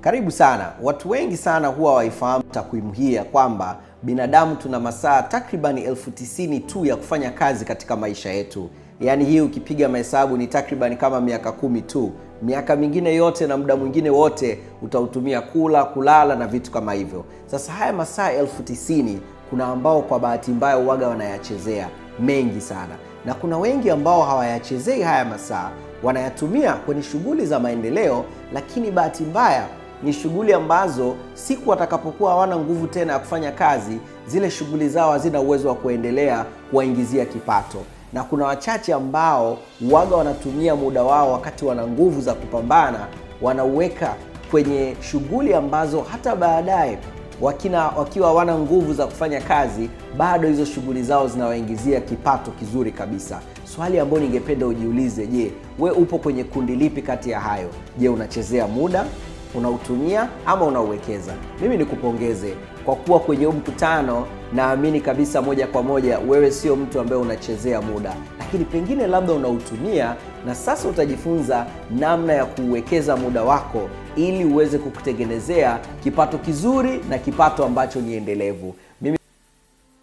Karibu sana. Watu wengi sana huwa waifahamu takwimu hii ya kwamba binadamu tuna masaa takribani 90,000 tu ya kufanya kazi katika maisha yetu. Yaani hii ukipiga mahesabu ni takribani kama miaka 10 tu. Miaka mingine yote na muda mwingine wote utautumia kula, kulala na vitu kama hivyo. Sasa haya masaa 90,000 kuna ambao kwa bahati mbaya uwaga wanayachezea mengi sana. Na kuna wengi ambao hawayachezei haya masaa, wanayatumia kwenye shughuli za maendeleo, lakini bahati mbaya ni shughuli ambazo siku watakapokuwa hawana nguvu tena ya kufanya kazi, zile shughuli zao hazina uwezo wa kuendelea kuwaingizia kipato. Na kuna wachache ambao waga wanatumia muda wao wakati wana nguvu za kupambana, wanauweka kwenye shughuli ambazo hata baadaye wakiwa wana nguvu za kufanya kazi, bado hizo shughuli zao zinawaingizia kipato kizuri kabisa. Swali ambalo ningependa ujiulize, je, we upo kwenye kundi lipi kati ya hayo? Je, unachezea muda, unautumia ama unauwekeza? Mimi nikupongeze kwa kuwa kwenye huu mkutano, naamini kabisa moja kwa moja wewe sio mtu ambaye unachezea muda, lakini pengine labda unautumia, na sasa utajifunza namna ya kuuwekeza muda wako ili uweze kukutengenezea kipato kizuri na kipato ambacho ni endelevu. Mimi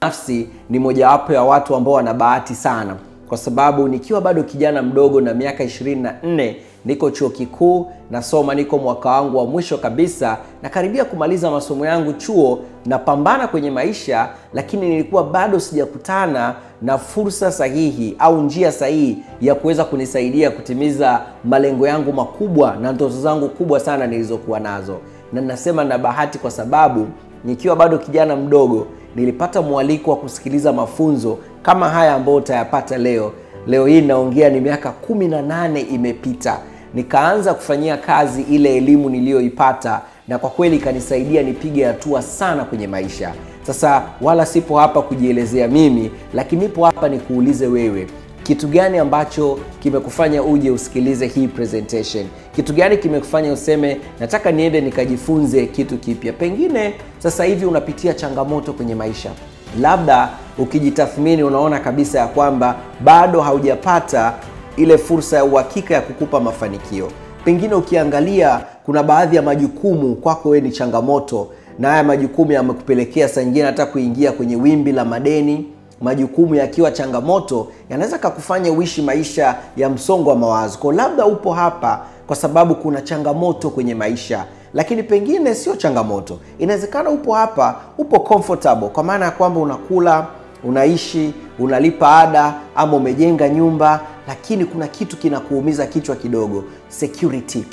nafsi ni mojawapo ya watu ambao wana bahati sana, kwa sababu nikiwa bado kijana mdogo na miaka 24 niko chuo kikuu nasoma, niko mwaka wangu wa mwisho kabisa na karibia kumaliza masomo yangu chuo, napambana kwenye maisha, lakini nilikuwa bado sijakutana na fursa sahihi au njia sahihi ya kuweza kunisaidia kutimiza malengo yangu makubwa na ndoto zangu kubwa sana nilizokuwa nazo. Na nasema na bahati kwa sababu nikiwa bado kijana mdogo nilipata mwaliko wa kusikiliza mafunzo kama haya ambayo utayapata leo. Leo hii naongea ni miaka 18 imepita. Nikaanza kufanyia kazi ile elimu niliyoipata, na kwa kweli kanisaidia nipige hatua sana kwenye maisha. Sasa wala sipo hapa kujielezea mimi, lakini nipo hapa nikuulize wewe, kitu gani ambacho kimekufanya uje usikilize hii presentation? Kitu gani kimekufanya useme nataka niende nikajifunze kitu kipya? Pengine sasa hivi unapitia changamoto kwenye maisha. Labda ukijitathmini unaona kabisa ya kwamba bado haujapata ile fursa ya uhakika ya kukupa mafanikio. Pengine ukiangalia kuna baadhi ya majukumu kwako wewe ni changamoto, na haya majukumu yamekupelekea saa nyingine hata kuingia kwenye wimbi la madeni. Majukumu yakiwa changamoto yanaweza kukufanya uishi maisha ya msongo wa mawazo. Kwa labda upo hapa kwa sababu kuna changamoto kwenye maisha, lakini pengine sio changamoto. Inawezekana upo hapa, upo comfortable, kwa maana ya kwamba unakula, unaishi, unalipa ada ama umejenga nyumba, lakini kuna kitu kinakuumiza kichwa kidogo, security.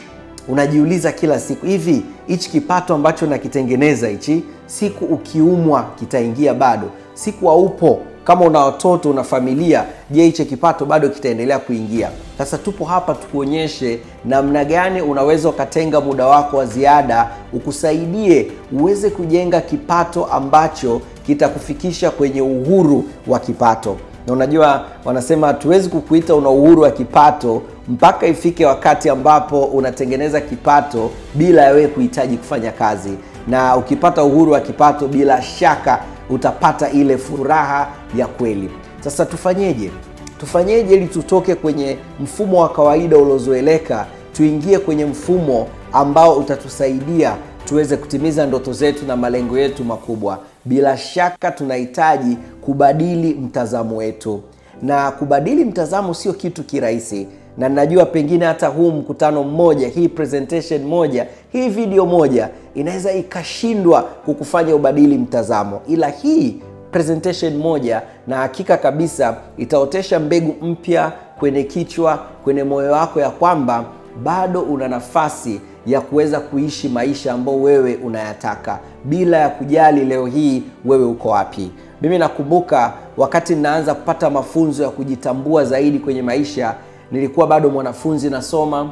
Unajiuliza kila siku, hivi hichi kipato ambacho nakitengeneza hichi, siku ukiumwa kitaingia bado? Siku haupo, kama una watoto, una familia, je, hicho kipato bado kitaendelea kuingia? Sasa tupo hapa tukuonyeshe namna gani unaweza ukatenga muda wako wa ziada ukusaidie uweze kujenga kipato ambacho kitakufikisha kwenye uhuru wa kipato. Na unajua wanasema hatuwezi kukuita una uhuru wa kipato mpaka ifike wakati ambapo unatengeneza kipato bila wewe kuhitaji kufanya kazi. Na ukipata uhuru wa kipato, bila shaka utapata ile furaha ya kweli. Sasa tufanyeje? Tufanyeje ili tutoke kwenye mfumo wa kawaida uliozoeleka tuingie kwenye mfumo ambao utatusaidia tuweze kutimiza ndoto zetu na malengo yetu makubwa? Bila shaka tunahitaji kubadili mtazamo wetu. Na kubadili mtazamo sio kitu kirahisi. Na najua pengine hata huu mkutano mmoja, hii presentation moja, hii video moja inaweza ikashindwa kukufanya ubadili mtazamo. Ila hii presentation moja na hakika kabisa itaotesha mbegu mpya kwenye kichwa, kwenye moyo wako, ya kwamba bado una nafasi ya kuweza kuishi maisha ambayo wewe unayataka, bila ya kujali leo hii wewe uko wapi. Mimi nakumbuka wakati ninaanza kupata mafunzo ya kujitambua zaidi kwenye maisha, nilikuwa bado mwanafunzi nasoma.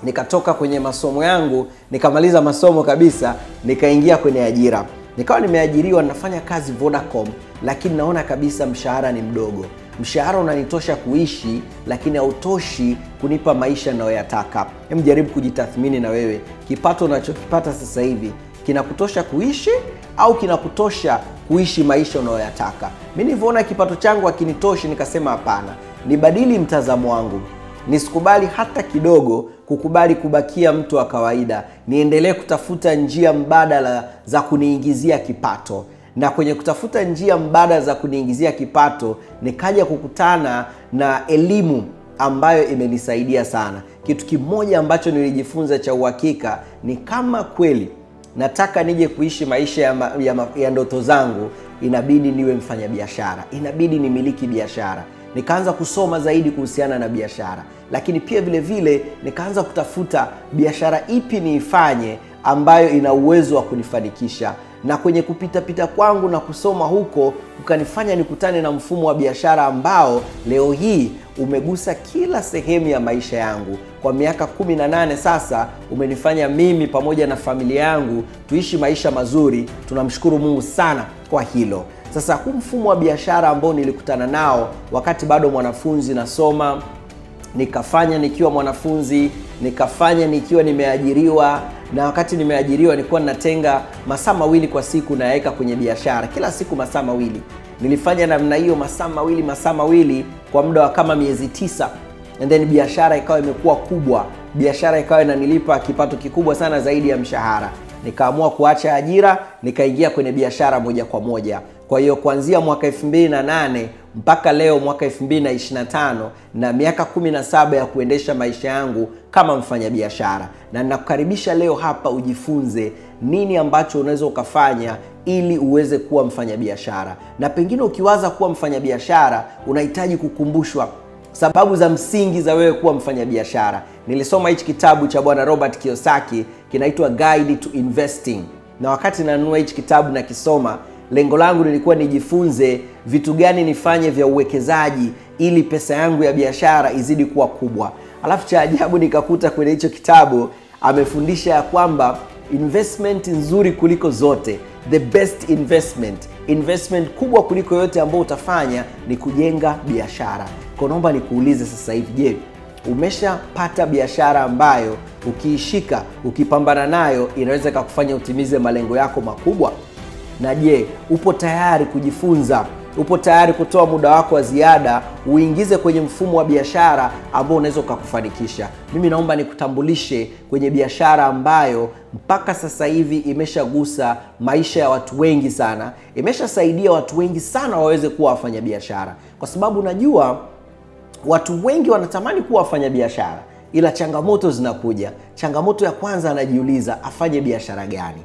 Nikatoka kwenye masomo yangu, nikamaliza masomo kabisa, nikaingia kwenye ajira. Nikawa nimeajiriwa, nafanya kazi Vodacom, lakini naona kabisa mshahara ni mdogo. Mshahara unanitosha kuishi, lakini hautoshi kunipa maisha ninayoyataka. Hebu jaribu kujitathmini na wewe, kipato unachokipata sasa hivi kinakutosha kuishi au kinakutosha kuishi maisha unayoyataka? Mimi nilipoona kipato changu hakinitoshi, nikasema hapana, nibadili mtazamo wangu. Nisikubali hata kidogo kukubali kubakia mtu wa kawaida. Niendelee kutafuta njia mbadala za kuniingizia kipato. Na kwenye kutafuta njia mbadala za kuniingizia kipato, nikaja kukutana na elimu ambayo imenisaidia sana. Kitu kimoja ambacho nilijifunza cha uhakika ni kama kweli nataka nije kuishi maisha ya ndoto zangu, inabidi niwe mfanyabiashara. Inabidi nimiliki biashara. Nikaanza kusoma zaidi kuhusiana na biashara. Lakini pia vile vile nikaanza kutafuta biashara ipi niifanye ambayo ina uwezo wa kunifanikisha. Na kwenye kupita kwangu na kusoma huko, ukanifanya nikutane na mfumo wa biashara ambao leo hii umegusa kila sehemu ya maisha yangu. Kwa miaka 18 sasa umenifanya mimi pamoja na familia yangu tuishi maisha mazuri. Tunamshukuru Mungu sana kwa hilo. Sasa huu mfumo wa biashara ambao nilikutana nao wakati bado mwanafunzi nasoma, nikafanya nikiwa mwanafunzi, nikafanya nikiwa nimeajiriwa, na wakati nimeajiriwa nilikuwa ninatenga masaa mawili kwa siku naweka kwenye biashara. Kila siku masaa mawili. Nilifanya namna hiyo masaa mawili kwa muda wa kama miezi 9. And then biashara ikawa imekuwa kubwa. Biashara ikawa inanilipa kipato kikubwa sana zaidi ya mshahara. Nikaamua kuacha ajira, nikaingia kwenye biashara moja kwa moja. Kwa hiyo kuanzia mwaka 2008 mpaka leo mwaka 2025 na miaka 17 ya kuendesha maisha yangu kama mfanyabiashara. Na ninakukaribisha leo hapa ujifunze nini ambacho unaweza ukafanya ili uweze kuwa mfanyabiashara. Na pengine ukiwaza kuwa mfanyabiashara, unahitaji kukumbushwa sababu za msingi za wewe kuwa mfanyabiashara. Nilisoma hichi kitabu cha Bwana Robert Kiyosaki, kinaitwa Guide to Investing. Na wakati nanunua hichi kitabu na kisoma, lengo langu lilikuwa nijifunze vitu gani nifanye vya uwekezaji ili pesa yangu ya biashara izidi kuwa kubwa. Alafu cha ajabu nikakuta kwenye hicho kitabu amefundisha ya kwamba investment nzuri kuliko zote, the best investment kubwa kuliko yote ambayo utafanya ni kujenga biashara. Kwa naomba nikuulize sasa hivi, je, umeshapata biashara ambayo ukiishika, ukipambana nayo inaweza kukufanya utimize malengo yako makubwa? Na je, upo tayari kujifunza? Upo tayari kutoa muda wako wa ziada uingize kwenye mfumo wa biashara ambao unaweza kukufanikisha? Mimi naomba nikutambulishe kwenye biashara ambayo mpaka sasa hivi imeshagusa maisha ya watu wengi sana. Imeshasaidia watu wengi sana waweze kuwa wafanyabiashara. Kwa sababu najua watu wengi wanatamani kuwa wafanyabiashara, ila changamoto zinakuja. Changamoto ya kwanza, anajiuliza afanye biashara gani?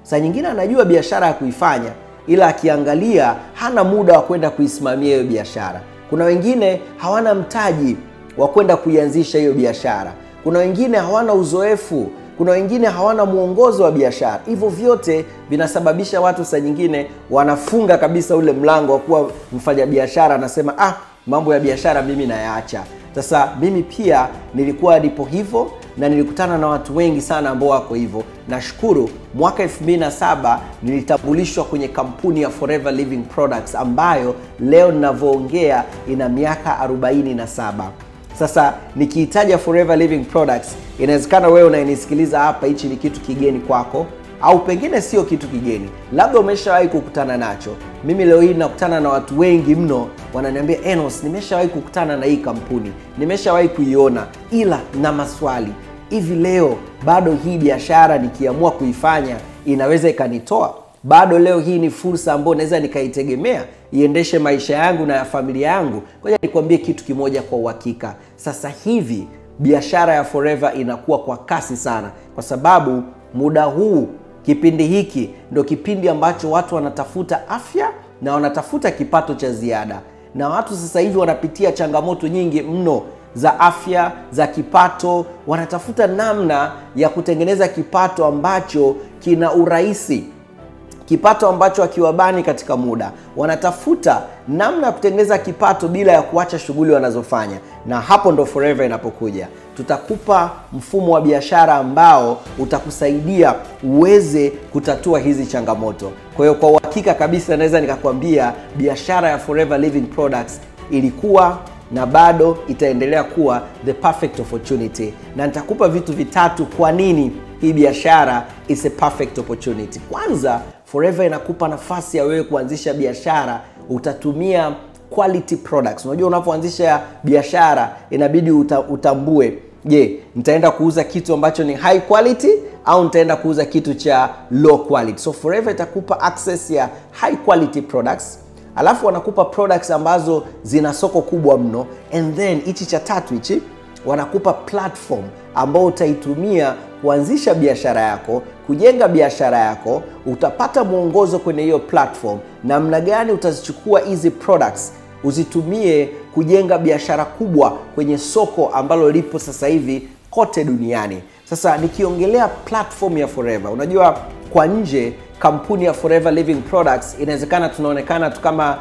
Saa nyingine anajua biashara ya kuifanya, ila akiangalia hana muda wa kwenda kuisimamia hiyo biashara. Kuna wengine hawana mtaji wa kwenda kuianzisha hiyo biashara. Kuna wengine hawana uzoefu. Kuna wengine hawana muongozo wa biashara. Hivyo vyote vinasababisha watu saa nyingine wanafunga kabisa ule mlango wa kuwa mfanyabiashara, anasema mambo ya biashara mimi nayaacha. Sasa mimi pia nilikuwa nipo hivyo na nilikutana na watu wengi sana ambao wako hivyo. Nashukuru mwaka 2007 nilitambulishwa kwenye kampuni ya Forever Living Products ambayo leo ninavyoongea ina miaka 47. Sasa nikiitaja Forever Living Products, inawezekana wewe unayenisikiliza hapa hichi ni kitu kigeni kwako, au pengine sio kitu kigeni. Labda umeshawahi kukutana nacho. Mimi leo hii nakutana na watu wengi mno wananiambia, Enos, nimeshawahi kukutana na hii kampuni, nimeshawahi kuiona, ila na maswali. Hivi leo bado hii biashara nikiamua kuifanya inaweza ikanitoa? Bado leo hii ni fursa ambayo naweza nikaitegemea iendeshe maisha yangu na ya familia yangu? Ngoja nikwambie kitu kimoja kwa uhakika. Sasa hivi biashara ya Forever inakuwa kwa kasi sana, kwa sababu muda huu, kipindi hiki ndo kipindi ambacho watu wanatafuta afya na wanatafuta kipato cha ziada. Na watu sasa hivi wanapitia changamoto nyingi mno za afya, za kipato. Wanatafuta namna ya kutengeneza kipato ambacho kina urahisi, kipato ambacho hakiwabani katika muda. Wanatafuta namna ya kutengeneza kipato bila ya kuacha shughuli wanazofanya. Na hapo ndo Forever inapokuja. Tutakupa mfumo wa biashara ambao utakusaidia uweze kutatua hizi changamoto. Kwa hiyo kwa uhakika kabisa naweza nikakwambia biashara ya Forever Living Products ilikuwa na bado itaendelea kuwa the perfect opportunity. Na nitakupa vitu vitatu kwa nini hii biashara is a perfect opportunity. Kwanza, Forever inakupa nafasi ya wewe kuanzisha biashara. Utatumia quality products. Unajua unapoanzisha biashara inabidi utambue, je, nitaenda kuuza kitu ambacho ni high quality au nitaenda kuuza kitu cha low quality. So Forever itakupa access ya high quality products, alafu wanakupa products ambazo zina soko kubwa mno, and then hichi cha tatu hichi wanakupa platform ambao utaitumia kuanzisha biashara yako, kujenga biashara yako. Utapata mwongozo kwenye hiyo platform namna gani utazichukua hizi products uzitumie kujenga biashara kubwa kwenye soko ambalo lipo sasa hivi kote duniani. Sasa nikiongelea platform ya Forever, unajua kwa nje kampuni ya Forever Living Products inawezekana tunaonekana tu kama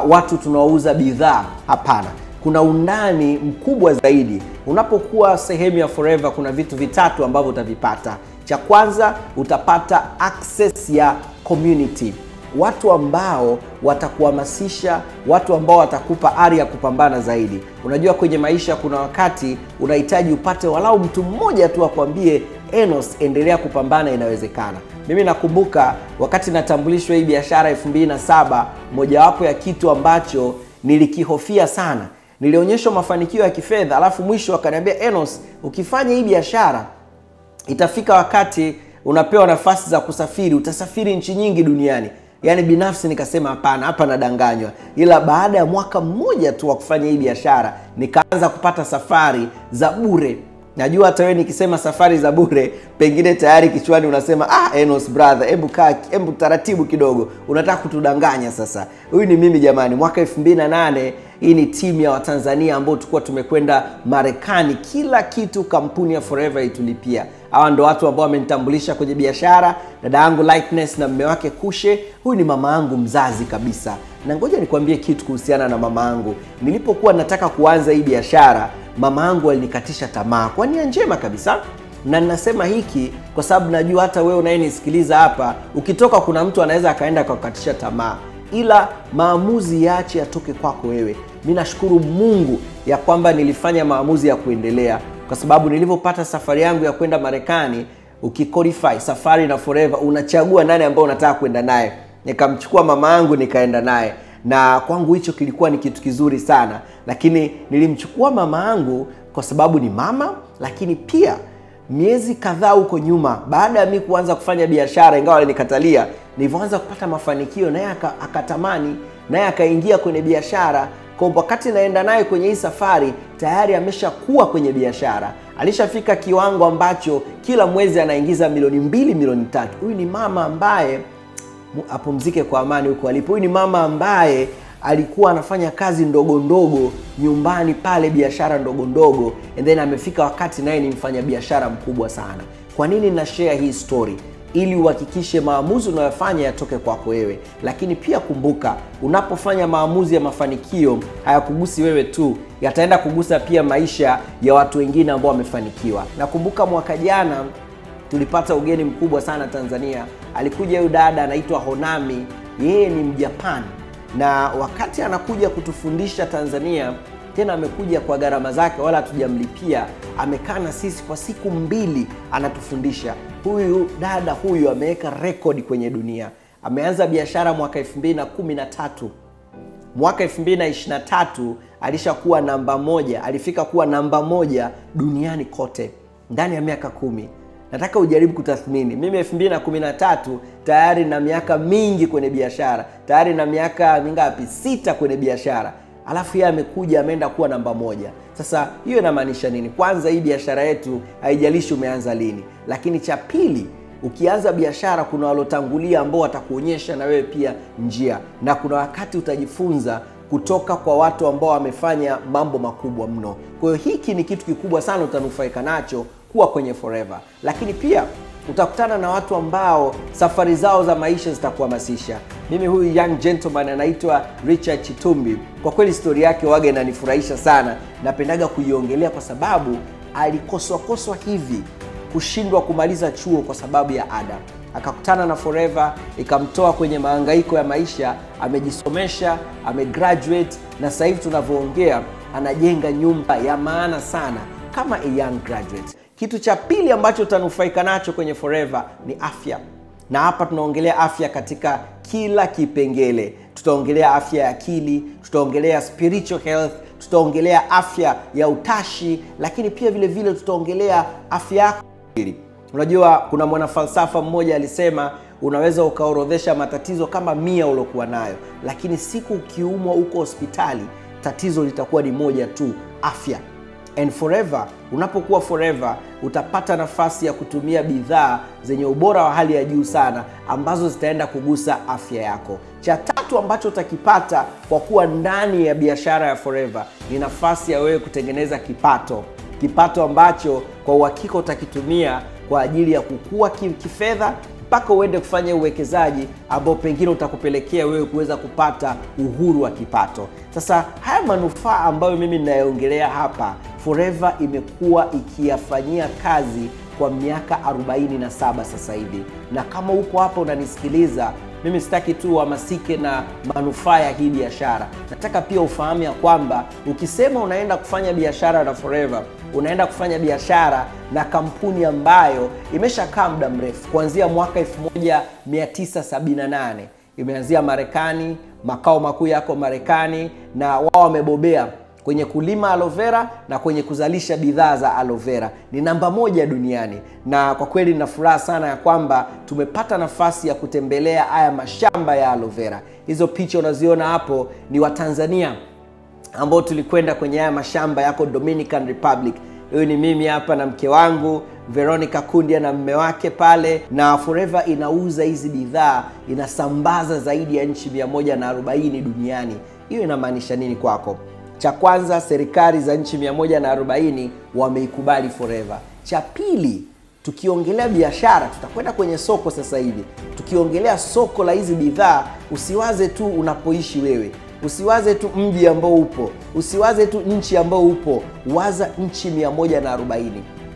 watu tunaouza bidhaa. Hapana, kuna undani mkubwa zaidi. Unapokuwa sehemu ya Forever kuna vitu vitatu ambavyo utavipata. Cha kwanza, utapata access ya community, watu ambao watakuhamasisha, watu ambao watakupa ari ya kupambana zaidi. Unajua kwenye maisha kuna wakati unahitaji upate walau mtu mmoja tu akwambie, Enos, endelea kupambana, inawezekana. Mimi nakumbuka wakati natambulishwa hii biashara 2007, mojawapo ya kitu ambacho nilikihofia sana, nilionyeshwa mafanikio ya kifedha, alafu mwisho akaniambia, Enos, ukifanya hii biashara itafika wakati unapewa nafasi za kusafiri, utasafiri nchi nyingi duniani. Yani binafsi nikasema hapana, hapa nadanganywa. Ila baada ya mwaka mmoja tu wa kufanya hii biashara nikaanza kupata safari za bure. Najua hata wewe nikisema safari za bure pengine tayari kichwani unasema, Enos brother, hebu taratibu kidogo, unataka kutudanganya sasa. Huyu ni mimi jamani, mwaka 2008 hii ni timu ya Watanzania ambao tulikuwa tumekwenda Marekani, kila kitu kampuni ya Forever itulipia. Hawa ndo watu ambao wamenitambulisha kwenye biashara, dada yangu Lightness na mume wake Kushe. Huyu ni mama yangu mzazi kabisa. Na ngoja nikwambie kitu kuhusiana na mama yangu. Nilipokuwa nataka kuanza hii biashara, mama yangu alinikatisha tamaa kwa nia njema kabisa. Na ninasema hiki kwa sababu najua hata wewe unayenisikiliza hapa, ukitoka kuna mtu anaweza akaenda kukatisha tamaa. Ila maamuzi yaache yatoke kwako wewe. Mimi nashukuru Mungu ya kwamba nilifanya maamuzi ya kuendelea, kwa sababu nilipopata safari yangu ya kwenda Marekani, ukiqualify safari na Forever unachagua nani ambao unataka kwenda naye. Nikamchukua mama yangu nikaenda naye, na kwangu hicho kilikuwa ni kitu kizuri sana. Lakini nilimchukua mama yangu kwa sababu ni mama, lakini pia miezi kadhaa huko nyuma, baada ya mimi kuanza kufanya biashara, ingawa alinikatalia, nilianza kupata mafanikio, naye akatamani, naye akaingia kwenye biashara. Kwa wakati naenda naye kwenye hii safari, tayari ameshakuwa kwenye biashara. Alishafika kiwango ambacho kila mwezi anaingiza milioni 2, milioni 3. Huyu ni mama ambaye apumzike kwa amani huko alipo. Huyu ni mama ambaye alikuwa anafanya kazi ndogo ndogo nyumbani pale, biashara ndogo ndogo, and then amefika wakati naye ni mfanya biashara mkubwa sana. Kwa nini na share hii story? Ili uhakikishe maamuzi unayofanya yatoke kwako wewe. Lakini pia kumbuka, unapofanya maamuzi ya mafanikio hayakugusi wewe tu, yataenda kugusa pia maisha ya watu wengine ambao wamefanikiwa. Nakumbuka mwaka jana tulipata ugeni mkubwa sana Tanzania. Alikuja huyu dada anaitwa Honami, yeye ni Mjapani, na wakati anakuja kutufundisha Tanzania, tena amekuja kwa gharama zake, wala hatujamlipia. Amekaa na sisi kwa siku 2 anatufundisha. Huyu dada huyu ameweka record kwenye dunia. Ameanza biashara mwaka 2013. Mwaka 2023 alishakuwa namba 1, alifika kuwa namba 1 duniani kote ndani ya miaka 10. Nataka ujaribu kutathmini. Mimi 2013 tayari na miaka mingi kwenye biashara. Tayari na miaka mingapi? 6 kwenye biashara. Alafu yeye amekuja ameenda kuwa namba 1. Sasa hiyo inamaanisha nini? Kwanza, hii biashara yetu haijalishi umeanza lini. Lakini cha pili, ukianza biashara kuna walotangulia ambao watakuonyesha na wewe pia njia. Na kuna wakati utajifunza kutoka kwa watu ambao wamefanya mambo makubwa mno. Kwa hiyo hiki ni kitu kikubwa sana utanufaika nacho kuwa kwenye Forever. Lakini pia utakutana na watu ambao safari zao za maisha zitakuhamasisha. Mimi huyu young gentleman anaitwa Richard Chitumbi. Kwa kweli story yake waga inanifurahisha sana. Napendaga kuiongelea kwa sababu alikoswa hivi kushindwa kumaliza chuo kwa sababu ya ada. Akakutana na Forever, ikamtoa kwenye mahangaiko ya maisha, amejisomesha, amegraduate, na sasa hivi tunavyoongea anajenga nyumba ya maana sana kama a young graduate. Kitu cha pili ambacho utanufaika nacho kwenye Forever ni afya. Na hapa tunaongelea afya katika kila kipengele. tutaongelea afya ya akili, tutaongelea spiritual health, tutaongelea afya ya utashi, lakini pia vile vile tutaongelea afya yako. Unajua kuna mwanafalsafa mmoja alisema unaweza ukaorodhesha matatizo kama 100 ulokuwa nayo, lakini siku ukiumwa uko hospitali, tatizo litakuwa ni moja tu, afya. And forever, unapokuwa forever, utapata nafasi ya kutumia bidhaa zenye ubora wa hali ya juu sana ambazo zitaenda kugusa afya yako. Cha tatu ambacho utakipata kwa kuwa ndani ya biashara ya forever ni nafasi ya wewe kutengeneza kipato ambacho kwa uhakika utakitumia kwa ajili ya kukua kifedha mpaka uende kufanya uwekezaji ambao pengine utakupelekea wewe kuweza kupata uhuru wa kipato. Sasa haya manufaa ambayo mimi ninayoongelea hapa, Forever imekuwa ikiyafanyia kazi kwa miaka 47 sasa hivi. Na kama uko hapa unanisikiliza, mimi sitaki tu uhamasike na manufaa ya hii biashara. Nataka pia ufahamu ya kwamba ukisema unaenda kufanya biashara na Forever, unaenda kufanya biashara na kampuni ambayo imeshakaa muda mrefu. Kuanzia mwaka 1978 imeanzia Marekani, makao makuu yako Marekani, na wao wamebobea kwenye kulima aloe vera na kwenye kuzalisha bidhaa za aloe vera. Ni namba 1 duniani, na kwa kweli nina furaha sana ya kwamba tumepata nafasi ya kutembelea haya mashamba ya aloe vera. Hizo picha unaziona hapo ni wa Tanzania ambao tulikwenda kwenye haya mashamba yako Dominican Republic. Huyu ni mimi hapa na mke wangu Veronica Kundia na mume wake pale, na Forever inauza hizi bidhaa, inasambaza zaidi ya nchi 140 duniani. Hiyo inamaanisha nini kwako? Cha kwanza, serikali za nchi 140 wameikubali Forever. Cha pili, tukiongelea biashara, tutakwenda kwenye soko sasa hivi. Tukiongelea soko la hizi bidhaa, usiwaze tu unapoishi wewe, usiwaze tu mji ambao upo, usiwaze tu nchi ambao upo, waza nchi 140.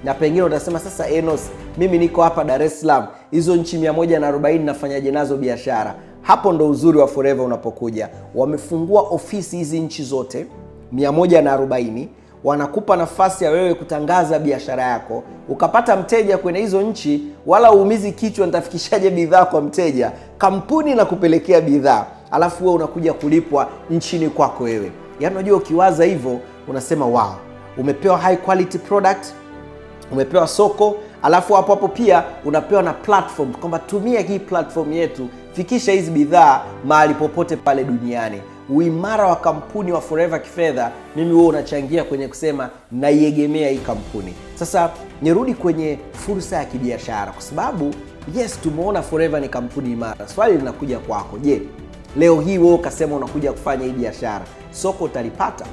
Na pengine utasema sasa, Enos, mimi niko hapa Dar es Salaam, hizo nchi 140 nafanyaje nazo biashara? Hapo ndo uzuri wa Forever unapokuja. Wamefungua ofisi hizi nchi zote 140, wanakupa nafasi ya wewe kutangaza biashara yako, ukapata mteja kwenye hizo nchi, wala uumizi kichwa nitafikishaje bidhaa kwa mteja. Kampuni na kupelekea bidhaa, alafu wewe unakuja kulipwa nchini kwako wewe. Yaani unajua ukiwaza hivyo unasema wow, umepewa high quality product, umepewa soko, alafu hapo pia unapewa na platform kwamba tumia hii platform yetu, fikisha hizi bidhaa mahali popote pale duniani. Uimara wa kampuni wa Forever kifedha, mimi wewe unachangia kwenye kusema naiegemea hii kampuni. Sasa nirudi kwenye fursa ya kibiashara, kwa sababu yes, tumeona Forever ni kampuni imara. Swali linakuja kwako, je, leo hii wewe ukasema unakuja kufanya hii biashara, soko utalipata?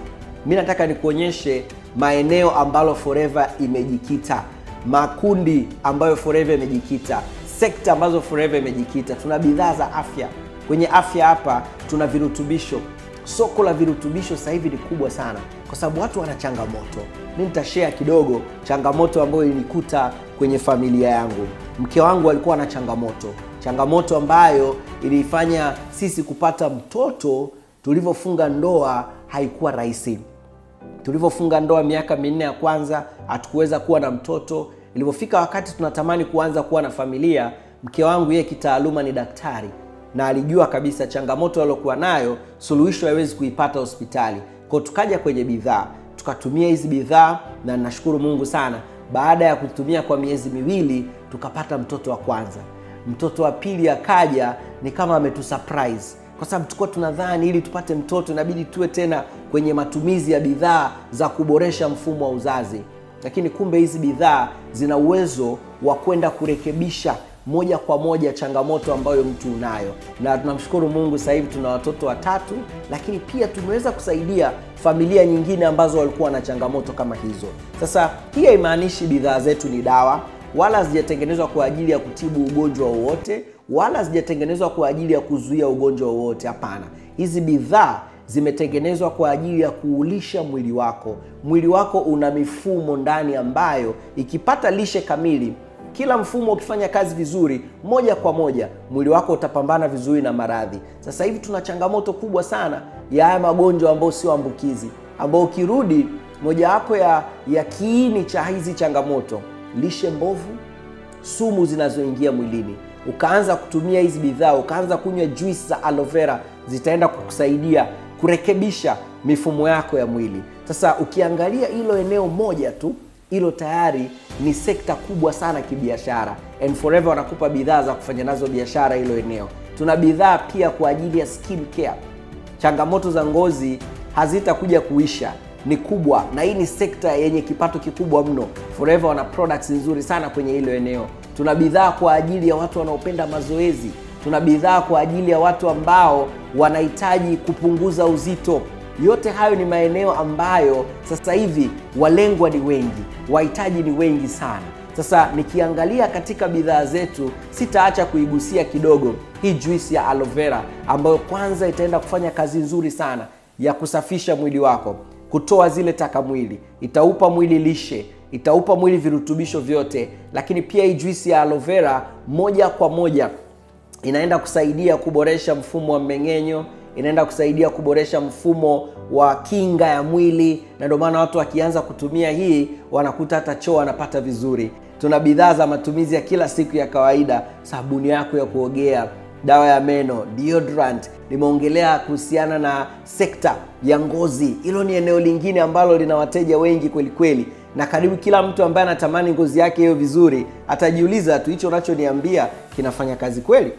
Mimi nataka nikuonyeshe maeneo ambalo Forever imejikita, makundi ambayo Forever imejikita, sekta ambazo Forever imejikita. Tuna bidhaa za afya. Kwenye afya hapa tuna virutubisho. Soko la virutubisho sasa hivi ni kubwa sana kwa sababu watu wana changamoto. Mimi nitashare kidogo changamoto ambayo ilikuta kwenye familia yangu. Mke wangu alikuwa na changamoto ambayo ilifanya sisi kupata mtoto. Tulivyofunga ndoa haikuwa rahisi. Tulivyofunga ndoa miaka 4 ya kwanza hatukuweza kuwa na mtoto. Ilipofika wakati tunatamani kuanza kuwa na familia, mke wangu yeye kitaaluma ni daktari, na alijua kabisa changamoto aliyokuwa nayo suluhisho haiwezi kuipata hospitali. Kwa tukaja kwenye bidhaa, tukatumia hizi bidhaa, na nashukuru Mungu sana, baada ya kutumia kwa miezi 2 tukapata mtoto wa kwanza. Mtoto wa pili akaja ni kama ametusurprise, kwa sababu tulikuwa tunadhani ili tupate mtoto inabidi tuwe tena kwenye matumizi ya bidhaa za kuboresha mfumo wa uzazi, lakini kumbe hizi bidhaa zina uwezo wa kwenda kurekebisha moja kwa moja changamoto ambayo mtu unayo. Na tunamshukuru Mungu sasa hivi tuna watoto 3, lakini pia tumeweza kusaidia familia nyingine ambazo walikuwa na changamoto kama hizo. Sasa hii haimaanishi bidhaa zetu ni dawa, wala hazijatengenezwa kwa ajili ya kutibu ugonjwa wowote, wala hazijatengenezwa kwa ajili ya kuzuia ugonjwa wowote. Hapana. Hizi bidhaa zimetengenezwa kwa ajili ya kuulisha mwili wako. Mwili wako una mifumo ndani ambayo ikipata lishe kamili, kila mfumo ukifanya kazi vizuri, moja kwa moja mwili wako utapambana vizuri na maradhi. Sasa hivi tuna changamoto kubwa sana ya haya magonjwa ambayo sio ambukizi, ambao ukirudi mojawapo ya kiini cha hizi changamoto, lishe mbovu, sumu zinazoingia mwilini. Ukaanza kutumia hizi bidhaa, ukaanza kunywa juice za aloe vera zitaenda kukusaidia kurekebisha mifumo yako ya mwili. Sasa ukiangalia hilo eneo moja tu, hilo tayari ni sekta kubwa sana kibiashara. And Forever wanakupa bidhaa za kufanya nazo biashara hilo eneo. Tuna bidhaa pia kwa ajili ya skin care. Changamoto za ngozi hazitakuja kuisha, ni kubwa, na hii ni sekta yenye kipato kikubwa mno. Forever wana products nzuri sana kwenye hilo eneo. Tuna bidhaa kwa ajili ya watu wanaopenda mazoezi. Tuna bidhaa kwa ajili ya watu ambao wanahitaji kupunguza uzito. Yote hayo ni maeneo ambayo sasa hivi walengwa ni wengi, wahitaji ni wengi sana. Sasa nikiangalia katika bidhaa zetu, sitaacha kuigusia kidogo hii juice ya aloe vera, ambayo kwanza itaenda kufanya kazi nzuri sana ya kusafisha mwili wako, kutoa zile taka mwili, itaupa mwili lishe, itaupa mwili virutubisho vyote. Lakini pia hii juice ya aloe vera moja kwa moja inaenda kusaidia kuboresha mfumo wa mmeng'enyo, inaenda kusaidia kuboresha mfumo wa kinga ya mwili, na ndio maana watu wakianza kutumia hii wanakuta hata choo wanapata vizuri. Tuna bidhaa za matumizi ya kila siku ya kawaida, sabuni yako ya kuogea, dawa ya meno, deodorant. Nimeongelea kuhusiana na sekta ya ngozi. Hilo ni eneo lingine ambalo lina wateja wengi kweli kweli, na karibu kila mtu ambaye anatamani ngozi yake hiyo vizuri atajiuliza tu, hicho unachoniambia kinafanya kazi kweli?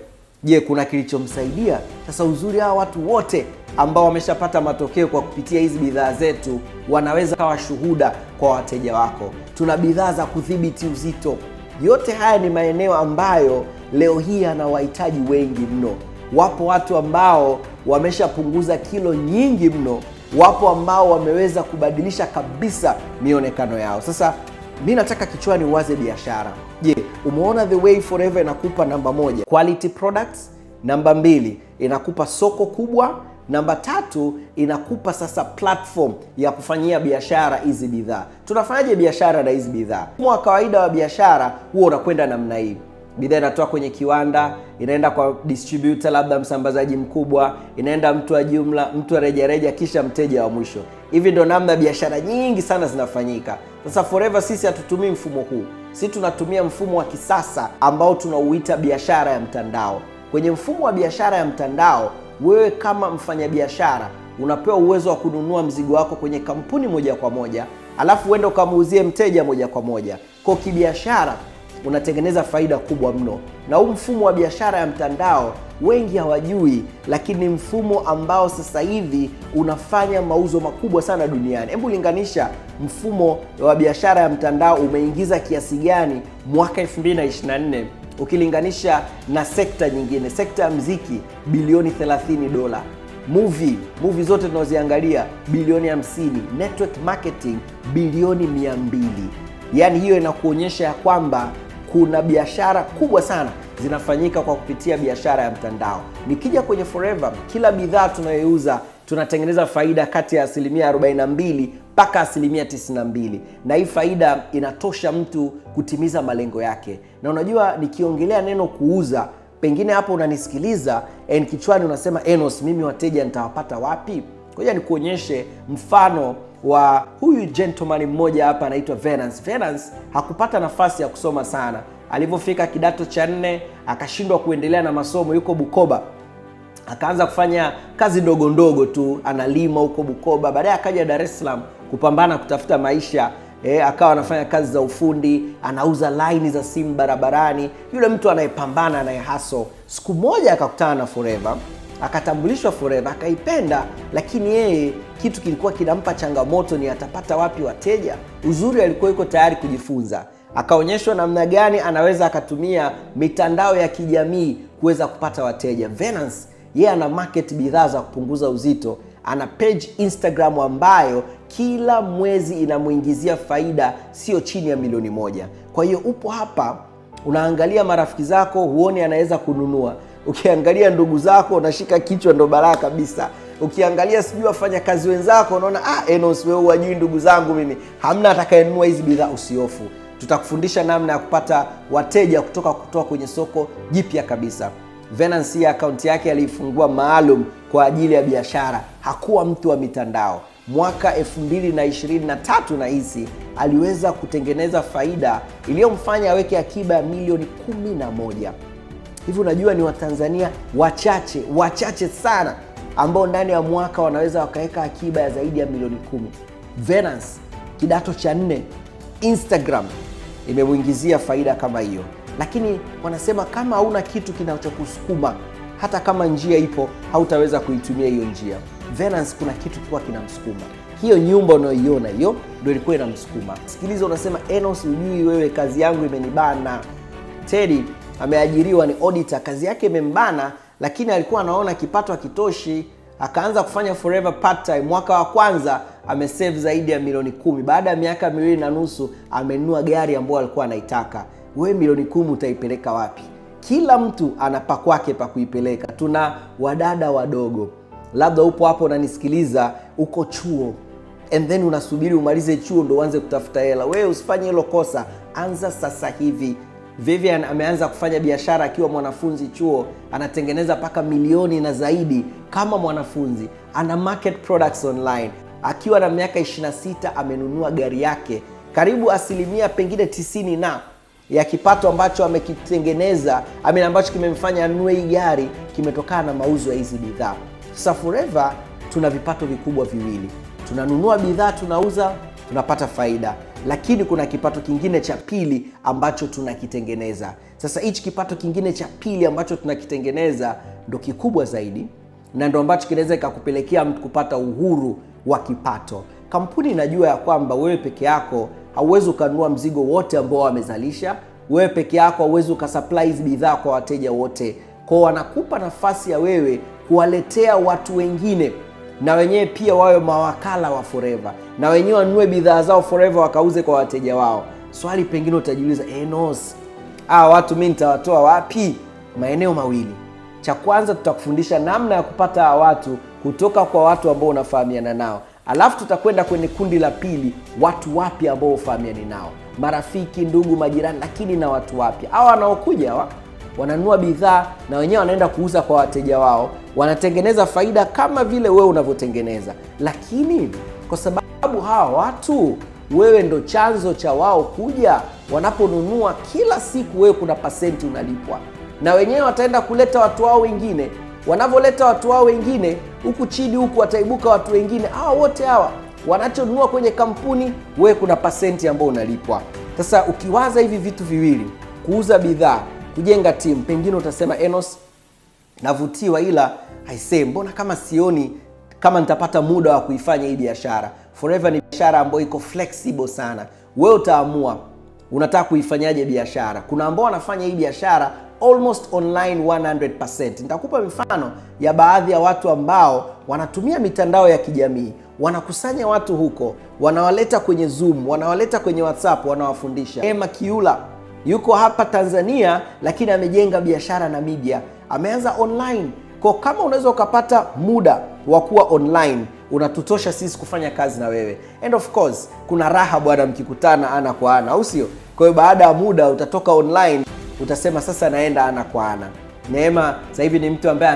Je, kuna kilichomsaidia? Sasa uzuri hawa watu wote ambao wameshapata matokeo kwa kupitia hizi bidhaa zetu wanaweza kuwa shuhuda kwa wateja wako. Tuna bidhaa za kudhibiti uzito. Yote haya ni maeneo ambayo leo hii yanawahitaji wengi mno. Wapo watu ambao wameshapunguza kilo nyingi mno. Wapo ambao wameweza kubadilisha kabisa mionekano yao. Sasa mimi nataka kichwani uwaze biashara. Je, umeona the way Forever inakupa namba 1 quality products, namba 2 inakupa soko kubwa, namba 3 inakupa sasa platform ya kufanyia biashara hizi bidhaa. Tunafanyaje biashara na hizi bidhaa? Kwa kawaida wa biashara huwa unakwenda namna hii. Bidhaa inatoka kwenye kiwanda, inaenda kwa distributor, labda msambazaji mkubwa, inaenda mtu wa jumla, mtu wa rejareja, kisha mteja wa mwisho. Hivi ndio namna biashara nyingi sana zinafanyika. Sasa Forever sisi hatutumii mfumo huu. Sisi tunatumia mfumo wa kisasa ambao tunauita biashara ya mtandao. Kwenye mfumo wa biashara ya mtandao, wewe kama mfanyabiashara unapewa uwezo wa kununua mzigo wako kwenye kampuni moja kwa moja, alafu uende ukamuuzie mteja moja kwa moja. Kwa kibiashara unatengeneza faida kubwa mno. Na huu mfumo wa biashara ya mtandao wengi hawajui, lakini mfumo ambao sasa hivi unafanya mauzo makubwa sana duniani. Hebu linganisha mfumo wa biashara ya mtandao umeingiza kiasi gani mwaka 2024 ukilinganisha na sekta nyingine. Sekta ya muziki bilioni $30, movie zote tunazoziangalia bilioni 50, network marketing bilioni 200. Yaani hiyo inakuonyesha ya kwamba kuna biashara kubwa sana zinafanyika kwa kupitia biashara ya mtandao. Nikija kwenye Forever, kila bidhaa tunayouza tunatengeneza faida kati ya 42% mpaka 92%, na hii faida inatosha mtu kutimiza malengo yake. Na unajua nikiongelea neno kuuza, pengine hapo unanisikiliza and kichwani unasema, Enos, mimi wateja nitawapata wapi? Ngoja nikuonyeshe mfano wa huyu gentleman mmoja hapa anaitwa Venance. Venance hakupata nafasi ya kusoma sana. Alivyofika kidato cha 4 akashindwa kuendelea na masomo, yuko Bukoba. Akaanza kufanya kazi ndogo ndogo tu, analima huko Bukoba. Baadaye akaja Dar es Salaam kupambana kutafuta maisha. Akawa anafanya kazi za ufundi, anauza line za simu barabarani. Yule mtu anayepambana, anayehaso. Siku moja akakutana na Forever, akatambulishwa Forever, akaipenda, lakini yeye kitu kilikuwa kinampa changamoto ni atapata wapi wateja. Uzuri alikuwa yuko tayari kujifunza. Akaonyeshwa namna gani anaweza akatumia mitandao ya kijamii kuweza kupata wateja. Venance yeye ana market bidhaa za kupunguza uzito. Ana page Instagram ambayo kila mwezi inamuingizia faida sio chini ya milioni 1. Kwa hiyo upo hapa unaangalia marafiki zako, huoni anaweza kununua. Ukiangalia ndugu zako unashika kichwa, ndo balaa kabisa. Ukiangalia sijui wafanya kazi wenzako unaona, Enos, wewe hujui ndugu zangu mimi, hamna atakayenunua hizi bidhaa. Usihofu, tutakufundisha namna ya kupata wateja kutoka kwenye soko jipya kabisa. Venance account yake alifungua maalum kwa ajili ya biashara. Hakuwa mtu wa mitandao. Mwaka 2023 na hisi aliweza kutengeneza faida iliyomfanya aweke akiba ya milioni 11. Hivi unajua ni Watanzania wachache sana ambao ndani ya mwaka wanaweza wakaweka akiba ya zaidi ya milioni 10. Venance kidato cha 4, Instagram imemuingizia faida kama hiyo. Lakini wanasema kama hauna kitu kinachokusukuma, hata kama njia ipo, hautaweza kuitumia hiyo njia. Venance kuna kitu kilikuwa kinamsukuma. Hiyo nyumba unayoiona hiyo ndio ilikuwa inamsukuma. Sikiliza, unasema Enos, ujui wewe kazi yangu imenibana. Teddy ameajiriwa ni auditor, kazi yake imembana, lakini alikuwa anaona kipato hakitoshi, akaanza kufanya forever part time. Mwaka wa kwanza amesave zaidi ya milioni 10. Baada ya miaka 2.5 amenunua gari ambayo alikuwa anaitaka. Wewe milioni 10 utaipeleka wapi? Kila mtu ana pa kwake pa kuipeleka. Tuna wadada wadogo, labda upo hapo unanisikiliza, uko chuo and then unasubiri umalize chuo ndo uanze kutafuta hela. Wewe usifanye hilo kosa, anza sasa hivi. Vivian ameanza kufanya biashara akiwa mwanafunzi chuo, anatengeneza paka milioni na zaidi kama mwanafunzi. Ana market products online. Akiwa na miaka 26 amenunua gari yake. Karibu asilimia pengine 90 na ya kipato ambacho amekitengeneza, ambacho kimemfanya anunue hii gari, kimetokana na mauzo ya hizi bidhaa. Sasa Forever tuna vipato vikubwa viwili. Tunanunua bidhaa, tunauza, tunapata faida. Lakini kuna kipato kingine cha pili ambacho tunakitengeneza. Sasa hichi kipato kingine cha pili ambacho tunakitengeneza ndo kikubwa zaidi, na ndo ambacho kinaweza kukupelekea mtu kupata uhuru wa kipato. Kampuni inajua ya kwamba wewe peke yako hauwezi ukanunua mzigo wote ambao wamezalisha. Wewe peke yako hauwezi ukasupply bidhaa kwa wateja wote. Kwa wanakupa nafasi ya wewe kuwaletea watu wengine, na wenyewe pia wawe mawakala wa Forever, na wenyewe wanunue bidhaa zao Forever wakauze kwa wateja wao. Swali pengine utajiuliza, Enos, watu mimi nitawatoa wapi? Maeneo mawili. Cha kwanza, tutakufundisha namna ya kupata watu kutoka kwa watu ambao unafahamiana nao. Alafu tutakwenda kwenye kundi la pili, watu wapi ambao ufahamiani nao, marafiki, ndugu, majirani, lakini na watu wapi. Hawa wanaokuja wananunua bidhaa na wenyewe wanaenda kuuza kwa wateja wao, wanatengeneza faida kama vile wewe unavyotengeneza. Lakini kwa sababu hawa watu wewe ndo chanzo cha wao kuja, wanaponunua kila siku wewe kuna pasenti unalipwa, na wenyewe wataenda kuleta watu wao wengine. Wanavoleta watu wao wengine, huku chini huku wataibuka watu wengine. Wote hawa wanachonunua kwenye kampuni, wewe kuna pasenti ambayo unalipwa. Sasa ukiwaza hivi vitu viwili, kuuza bidhaa, kujenga timu, pengine utasema Enos, navutiwa, ila aisee, mbona kama sioni kama nitapata muda wa kuifanya hii biashara. Forever ni biashara ambayo iko flexible sana. Wewe utaamua unataka kuifanyaje biashara. Kuna ambao wanafanya hii biashara almost online 100%. Nitakupa mifano ya baadhi ya watu ambao wanatumia mitandao ya kijamii, wanakusanya watu huko, wanawaleta kwenye Zoom, wanawaleta kwenye WhatsApp, wanawafundisha. Emma Kiula yuko hapa Tanzania, lakini amejenga biashara Namibia, ameanza online. Kwa kama unaweza ukapata muda wa kuwa online, unatutosha sisi kufanya kazi na wewe. And of course, kuna raha bwana mkikutana ana kwa ana, au sio? Kwa hiyo baada ya muda utatoka online, utasema sasa naenda ana kwa ana. Neema sasa hivi ni mtu ambaye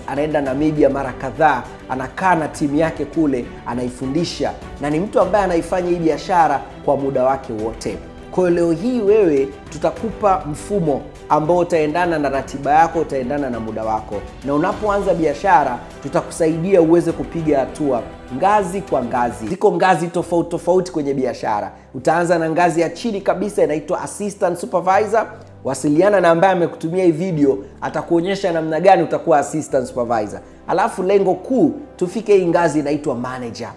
anaenda Namibia mara kadhaa, anakaa na timu yake kule, anaifundisha, na ni mtu ambaye anaifanya hii biashara kwa muda wake wote. Kwa leo hii wewe tutakupa mfumo ambao utaendana na ratiba yako, utaendana na muda wako. Na unapoanza biashara, tutakusaidia uweze kupiga hatua ngazi kwa ngazi. Ziko ngazi tofauti tofauti kwenye biashara. Utaanza na ngazi ya chini kabisa, inaitwa assistant supervisor. Wasiliana na ambaye amekutumia hii video, atakuonyesha namna gani utakuwa assistant supervisor. Alafu lengo kuu tufike hii ngazi inaitwa manager.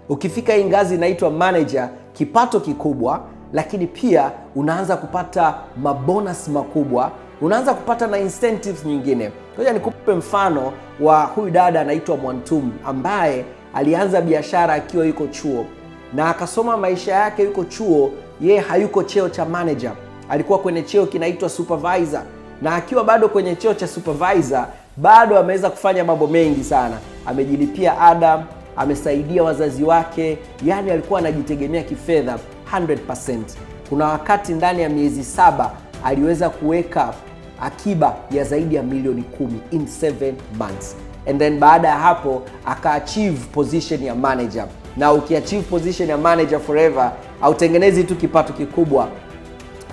Ukifika hii ngazi inaitwa manager, kipato kikubwa, lakini pia unaanza kupata mabonus makubwa, unaanza kupata na incentives nyingine. Ngoja nikupe mfano wa huyu dada anaitwa Mwantum, ambaye alianza biashara akiwa yuko chuo, na akasoma maisha yake yuko chuo. Yeye hayuko cheo cha manager, alikuwa kwenye cheo kinaitwa supervisor, na akiwa bado kwenye cheo cha supervisor bado ameweza kufanya mambo mengi sana. Amejilipia ada, amesaidia wazazi wake, yani alikuwa anajitegemea kifedha 100%. Kuna wakati ndani ya miezi 7 aliweza kuweka akiba ya zaidi ya milioni 10 in 7 months. And then baada ya hapo aka-achieve position ya manager. Na uki-achieve position ya manager Forever, hautengenezi tu kipato kikubwa,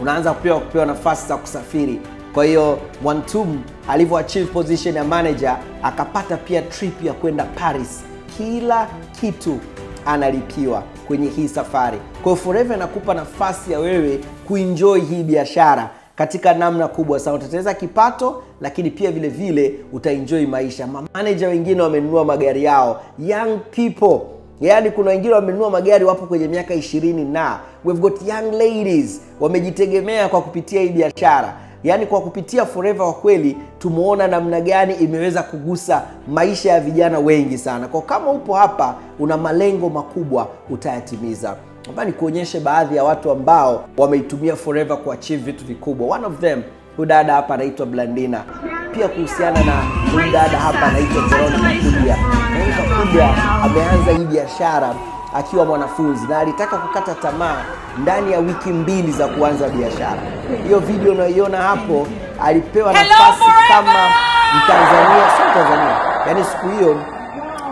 unaanza kupewa nafasi za kusafiri. Kwa hiyo Mwantum alivyoachieve position ya manager akapata pia trip ya kwenda Paris. Kila kitu analipiwa kwenye hii safari. Kwa hiyo Forever inakupa nafasi ya wewe kuenjoy hii biashara katika namna kubwa sana. Utatengeneza kipato, lakini pia vile vile utaenjoy maisha. Manager wengine wamenunua magari yao, young people. Yaani kuna wengine wamenunua magari wapo kwenye miaka 20 na we've got young ladies wamejitegemea kwa kupitia hii biashara. Yaani kwa kupitia Forever kwa kweli tumeona namna gani imeweza kugusa maisha ya vijana wengi sana. Kwa kama upo hapa una malengo makubwa utayatimiza. Hapa ni kuonyeshe baadhi ya watu ambao wameitumia Forever kuachieve vitu vikubwa. One of them, huyu dada hapa anaitwa Blandina. Pia kuhusiana na huyu dada hapa anaitwa Veronica Kudia. Veronica Kudia ameanza hii biashara akiwa mwanafunzi na alitaka kukata tamaa ndani ya wiki 2 za kuanza biashara. Hiyo video unayoiona hapo alipewa nafasi kama Mtanzania, sio Tanzania. Yaani siku hiyo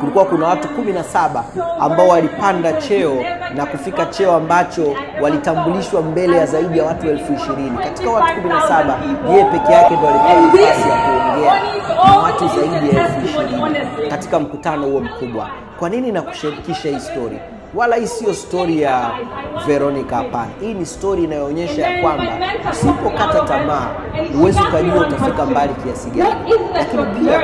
kulikuwa kuna watu 17 ambao walipanda cheo na kufika cheo ambacho walitambulishwa mbele ya zaidi ya watu 20,000. Katika watu 17, yeye peke yake ndo alipewa nafasi ya kuongea na watu zaidi ya 20,000 katika mkutano huo mkubwa. Kwa nini nakushirikisha hii story? Wala hii sio story ya Veronica hapana. Hii ni story inayoonyesha ya kwamba usipokata tamaa uwezi ukajua utafika mbali kiasi gani. Lakini pia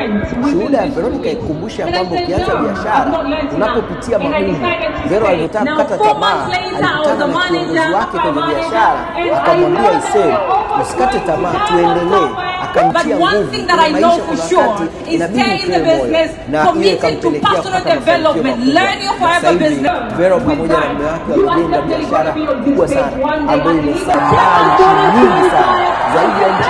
shuhuda ya Veronica ikumbusha kwamba ukianza biashara unapopitia magumu. Vero alipotaka kukata tamaa alikutana na kiongozi wake kwenye biashara akamwambia isee, usikate tamaa, tuendelee. Akamtia nguvu kwa maisha kwa wakati inabidi utoe moyo. Na hiyo ikampelekea kupata mafanikio makubwa. Vero pamoja na mume wake walijenga biashara kubwa sana ambayo imesambaa nchi nyingi sana, zaidi ya nchi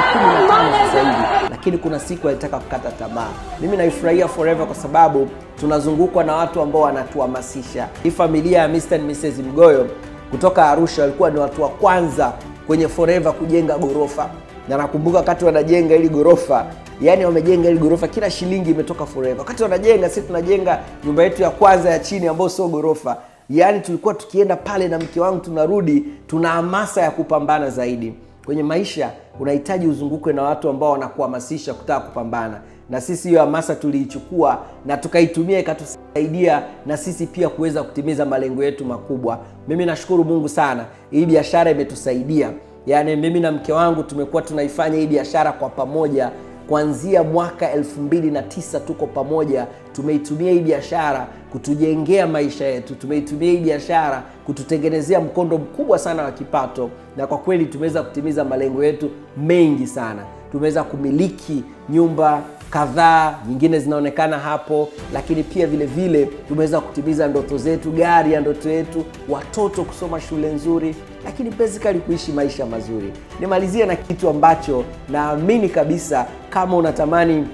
15 sasa hivi. Lakini kuna siku alitaka kukata tamaa. Mimi naifurahia Forever kwa sababu tunazungukwa na watu ambao wanatuhamasisha. Hii familia ya Mr. and Mrs. Mgoyo kutoka Arusha walikuwa ni watu wa kwanza kwenye Forever kujenga gorofa. Na nakumbuka wakati wanajenga ili gorofa, yani wamejenga ili gorofa, kila shilingi imetoka Forever. Wakati wanajenga, sisi tunajenga nyumba yetu ya kwanza ya chini ambayo sio gorofa. Yani tulikuwa tukienda pale na mke wangu tunarudi, tuna hamasa ya kupambana zaidi. Kwenye maisha unahitaji uzungukwe na watu ambao wanakuhamasisha kutaka kupambana. Na sisi hiyo hamasa tuliichukua na tukaitumia ikatusaidia na sisi pia kuweza kutimiza malengo yetu makubwa. Mimi nashukuru Mungu sana. Hii biashara imetusaidia. Yani mimi na mke wangu tumekuwa tunaifanya hii biashara kwa pamoja kuanzia mwaka 2009 tuko pamoja. Tumeitumia hii biashara kutujengea maisha yetu. Tumeitumia hii biashara kututengenezea mkondo mkubwa sana wa kipato, na kwa kweli tumeweza kutimiza malengo yetu mengi sana. Tumeweza kumiliki nyumba kadhaa, nyingine zinaonekana hapo, lakini pia vile vile tumeweza kutimiza ndoto zetu, gari ya ndoto yetu, watoto kusoma shule nzuri, lakini basically kuishi maisha mazuri. Nimalizie na kitu ambacho naamini kabisa kama unatamani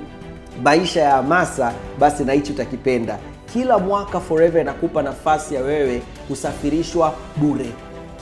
maisha ya hamasa, basi na hicho utakipenda. Kila mwaka Forever inakupa nafasi ya wewe kusafirishwa bure.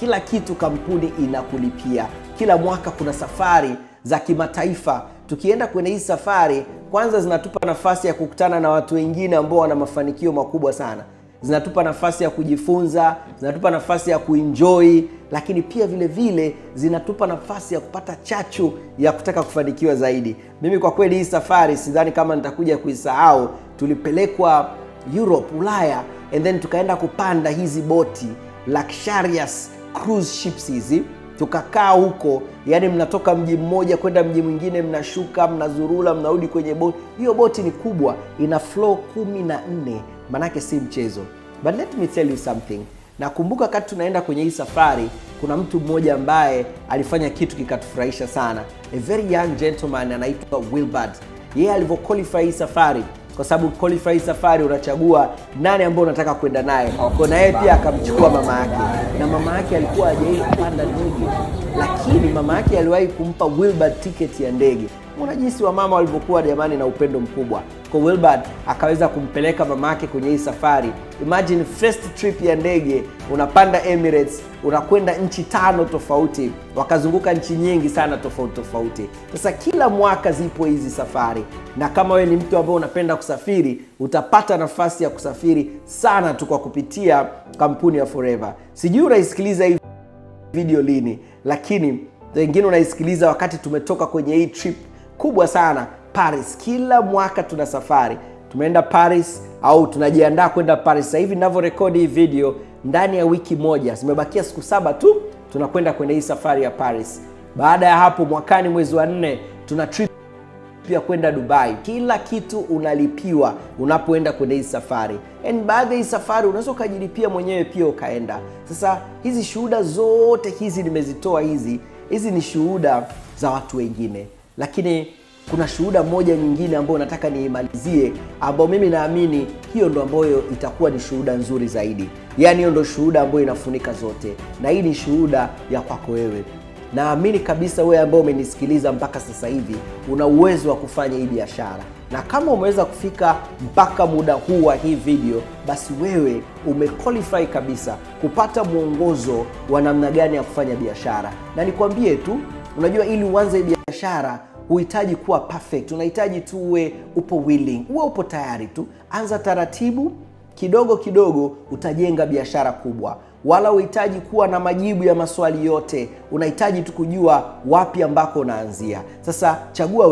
Kila kitu kampuni inakulipia. Kila mwaka kuna safari za kimataifa. Tukienda kwenye hii safari, kwanza zinatupa nafasi ya kukutana na watu wengine ambao wana mafanikio makubwa sana. Zinatupa nafasi ya kujifunza, zinatupa nafasi ya kuenjoy, lakini pia vile vile zinatupa nafasi ya kupata chachu ya kutaka kufanikiwa zaidi. Mimi kwa kweli hii safari sidhani kama nitakuja kuisahau. Tulipelekwa Europe, Ulaya, and then tukaenda kupanda hizi boti, luxurious cruise ships hizi. Tukakaa huko, yani mnatoka mji mmoja kwenda mji mwingine, mnashuka, mnazurula, mnarudi kwenye boti. Hiyo boti ni kubwa, ina floor 14, manake si mchezo. But let me tell you something. Nakumbuka wakati tunaenda kwenye hii safari, kuna mtu mmoja ambaye alifanya kitu kikatufurahisha sana. A very young gentleman anaitwa Wilbard. Yeye alivyoqualify hii safari, kwa sababu qualify hii safari unachagua nani ambao unataka kwenda naye. Kwa na yeye pia akamchukua mama yake. Na mama yake alikuwa hajawahi kupanda ndege, lakini mama yake aliwahi kumpa Wilbard ticket ya ndege. Unajisi wa mama walivyokuwa jamani na upendo mkubwa. Kwa Wilbard akaweza kumpeleka mama yake kwenye hii safari. Imagine first trip ya ndege, unapanda Emirates, unakwenda nchi 5 tofauti, wakazunguka nchi nyingi sana tofauti. Sasa kila mwaka zipo hizi safari, na kama wewe ni mtu ambaye unapenda kusafiri, utapata nafasi ya kusafiri sana tu kwa kupitia kampuni ya Forever. Sijui unaisikiliza hii video lini, lakini Wengine unaisikiliza wakati tumetoka kwenye hii trip kubwa sana Paris. Kila mwaka tuna safari. Tumeenda Paris au tunajiandaa kwenda Paris. Sasa hivi ninavyorekodi hii video, ndani ya wiki moja, zimebakia siku 7 tu, tunakwenda kwenye hii safari ya Paris. Baada ya hapo mwakani mwezi wa 4 tuna trip pia kwenda Dubai. Kila kitu unalipiwa unapoenda kwenye hii safari. And baada ya hii safari unaweza kujilipia mwenyewe pia ukaenda. Sasa hizi shuhuda zote hizi nimezitoa, hizi ni shuhuda za watu wengine. Lakini kuna shuhuda moja nyingine ambayo nataka niimalizie, ambayo mimi naamini hiyo ndo ambayo itakuwa ni shuhuda nzuri zaidi. Yaani hiyo ndo shuhuda ambayo inafunika zote. Na hii ni shuhuda ya kwako wewe. Naamini kabisa wewe ambao umenisikiliza mpaka sasa hivi una uwezo wa kufanya hii biashara. Na kama umeweza kufika mpaka muda huu wa hii video, basi wewe umequalify kabisa kupata mwongozo wa namna gani ya kufanya biashara. Na nikwambie tu, unajua ili uanze biashara huhitaji kuwa perfect. Unahitaji tu uwe upo willing, uwe upo tayari tu. Anza taratibu, kidogo kidogo utajenga biashara kubwa. Wala uhitaji kuwa na majibu ya maswali yote. Unahitaji tu kujua wapi ambako unaanzia. Sasa chagua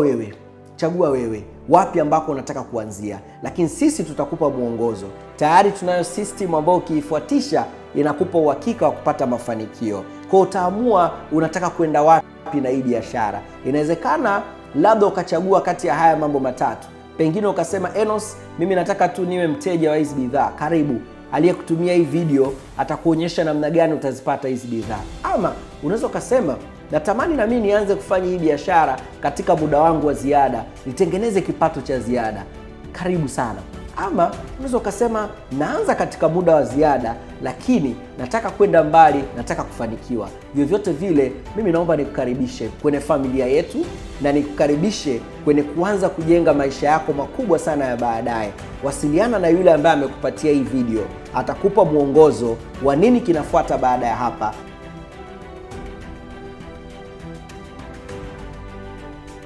wewe wapi ambako unataka kuanzia. Lakini sisi tutakupa mwongozo. Tayari tunayo system ambayo ukiifuatisha inakupa uhakika wa kupata mafanikio. Kwa utaamua unataka kwenda wapi na hii biashara. Inawezekana labda ukachagua kati ya haya mambo matatu. Pengine ukasema, Enos, mimi nataka tu niwe mteja wa hizi bidhaa. Karibu. Aliyekutumia hii video atakuonyesha namna gani utazipata hizi bidhaa. Ama unaweza ukasema, natamani na mimi nianze kufanya hii biashara katika muda wangu wa ziada, nitengeneze kipato cha ziada. Karibu sana. Ama unaweza ukasema, naanza katika muda wa ziada lakini nataka kwenda mbali, nataka kufanikiwa. Vyovyote vile mimi naomba nikukaribishe kwenye familia yetu na nikukaribishe kwenye kuanza kujenga maisha yako makubwa sana ya baadaye. Wasiliana na yule ambaye amekupatia hii video. Atakupa mwongozo wa nini kinafuata baada ya hapa.